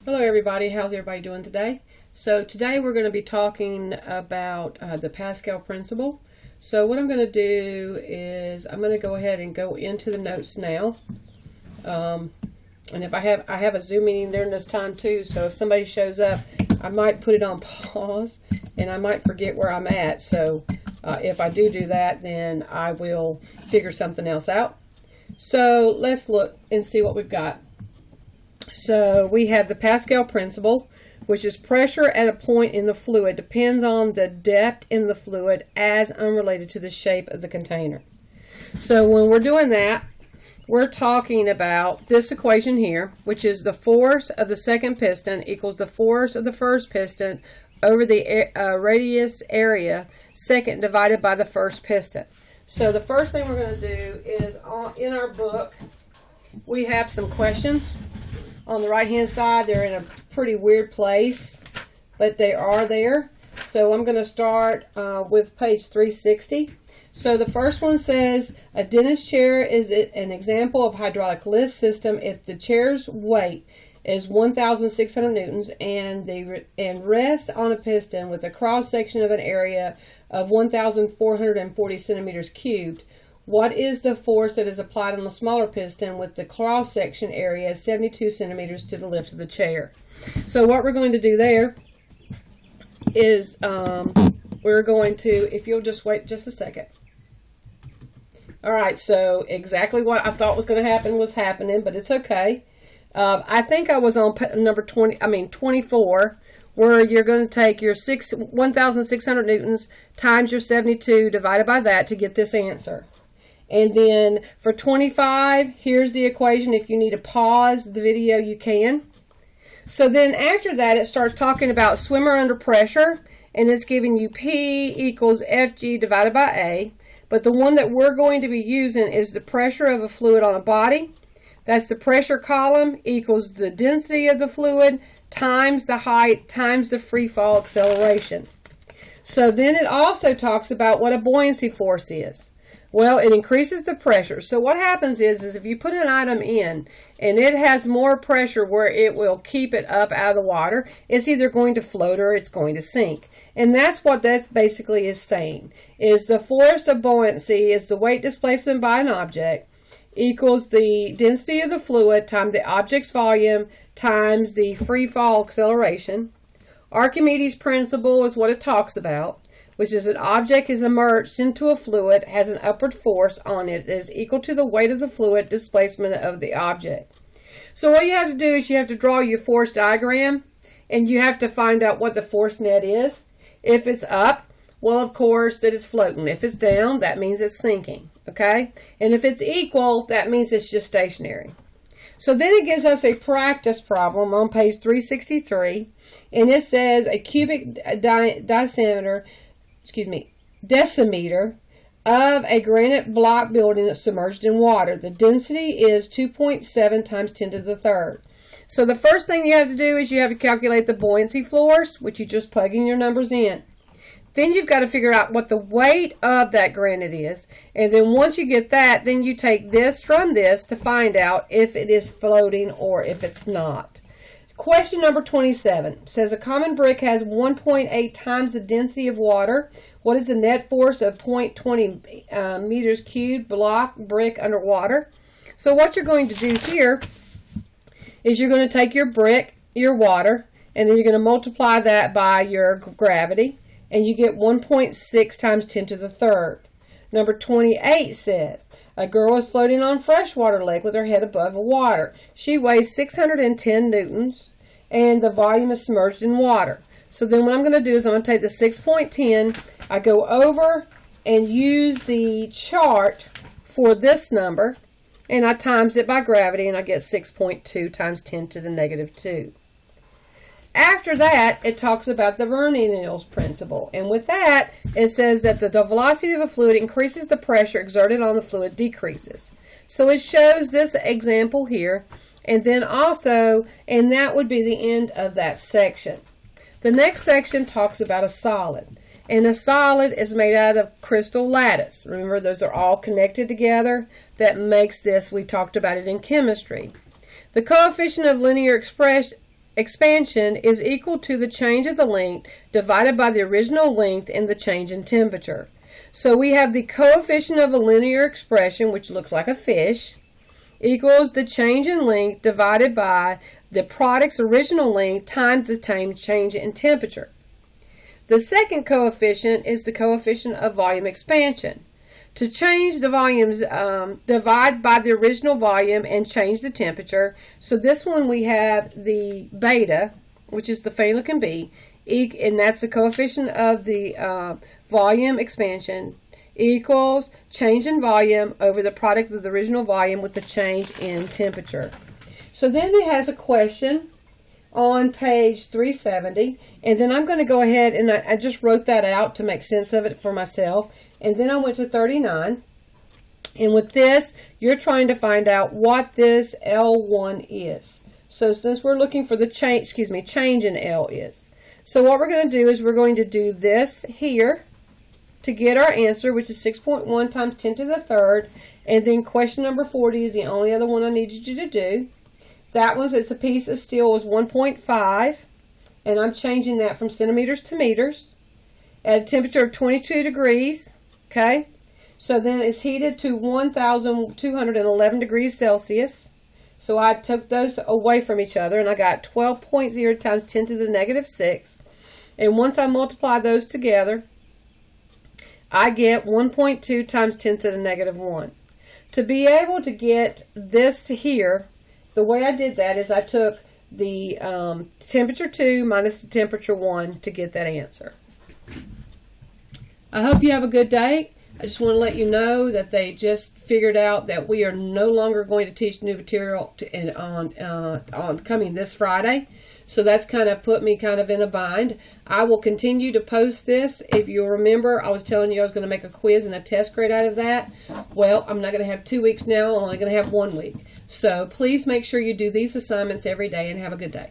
Hello everybody, how's everybody doing today? So today we're going to be talking about the Pascal principle. So what I'm going to do is I'm going to go ahead and go into the notes now. And if I have a Zoom meeting during this time too, so if somebody shows up, I might put it on pause and I might forget where I'm at. So if I do that, then I will figure something else out. So let's look and see what we've got. So we have the Pascal principle, which is pressure at a point in the fluid depends on the depth in the fluid as unrelated to the shape of the container. So when we're doing that, we're talking about this equation here, which is the force of the second piston equals the force of the first piston over the radius area second divided by the first piston. So the first thing we're going to do is in our book, we have some questions. On the right hand side, they're in a pretty weird place, but they are there. So I'm going to start with page 360. So the first one says, a dentist chair is an example of hydraulic lift system if the chair's weight is 1,600 newtons and rests on a piston with a cross section of an area of 1,440 centimeters cubed. What is the force that is applied on the smaller piston with the cross-section area 72 centimeters to the lift of the chair? So what we're going to do there is we're going to, if you'll just wait just a second. All right, so exactly what I thought was going to happen was happening, but it's okay. I think I was on number 24, where you're going to take your 1,600 newtons times your 72 divided by that to get this answer. And then for 25, here's the equation. If you need to pause the video, you can. So then after that, it starts talking about swimmer under pressure, and it's giving you P equals Fg divided by A. But the one that we're going to be using is the pressure of a fluid on a body. That's the pressure column equals the density of the fluid times the height times the free fall acceleration. So then it also talks about what a buoyancy force is. Well, it increases the pressure. So what happens is if you put an item in and it has more pressure where it will keep it up out of the water, it's either going to float or it's going to sink. And that's what that basically is saying, is the force of buoyancy is the weight displacement by an object equals the density of the fluid times the object's volume times the free fall acceleration. Archimedes' principle is what it talks about, which is an object is immersed into a fluid, has an upward force on it that is equal to the weight of the fluid displacement of the object. So what you have to do is you have to draw your force diagram, and you have to find out what the force net is. If it's up, well, of course, that it's floating. If it's down, that means it's sinking, okay? And if it's equal, that means it's just stationary. So then it gives us a practice problem on page 363, and it says a cubic decimeter of a granite block building that's submerged in water. The density is 2.7 times 10 to the third. So the first thing you have to do is you have to calculate the buoyancy force, which you just plug in your numbers in. Then you've got to figure out what the weight of that granite is. And then once you get that, then you take this from this to find out if it is floating or if it's not. Question number 27 says a common brick has 1.8 times the density of water. What is the net force of 0.20 meters cubed block brick underwater? So what you're going to do here is you're going to take your brick, your water, and then you're going to multiply that by your gravity, and you get 1.6 times 10 to the third. Number 28 says, a girl is floating on freshwater lake with her head above the water. She weighs 610 newtons, and the volume is submerged in water. So then what I'm going to do is I'm going to take the 6.10, I go over and use the chart for this number, and I times it by gravity, and I get 6.2 times 10 to the negative 2. After that, it talks about the Bernoullis principle. And with that, it says that the velocity of a fluid increases, the pressure exerted on the fluid decreases. So it shows this example here. And then also, and that would be the end of that section. The next section talks about a solid. And a solid is made out of crystal lattice. Remember, those are all connected together. That makes this, we talked about it in chemistry. The coefficient of linear expression expansion is equal to the change of the length divided by the original length and the change in temperature. So we have the coefficient of a linear expression, which looks like a fish, equals the change in length divided by the product's original length times the change in temperature. The second coefficient is the coefficient of volume expansion. To change the volumes, divide by the original volume and change the temperature. So this one we have the beta, which is the funny looking B, and that's the coefficient of the volume expansion, equals change in volume over the product of the original volume with the change in temperature. So then it has a question on page 370, and then I'm going to go ahead and I just wrote that out to make sense of it for myself, and then I went to 39, and with this you're trying to find out what this L1 is. So since we're looking for the change in L is. So what we're going to do is we're going to do this here to get our answer, which is 6.1 times 10 to the third, and then question number 40 is the only other one I needed you to do. That one, it's a piece of steel, was 1.5, and I'm changing that from centimeters to meters at a temperature of 22 degrees, okay? So then it's heated to 1,211 degrees Celsius. So I took those away from each other, and I got 12.0 times 10 to the negative 6. And once I multiply those together, I get 1.2 times 10 to the negative 1. To be able to get this here, the way I did that is I took the temperature 2 minus the temperature 1 to get that answer. I hope you have a good day. I just want to let you know that they just figured out that we are no longer going to teach new material on coming this Friday. So that's kind of put me kind of in a bind. I will continue to post this. If you remember, I was telling you I was going to make a quiz and a test grade out of that. Well, I'm not going to have 2 weeks now. I'm only going to have 1 week. So please make sure you do these assignments every day and have a good day.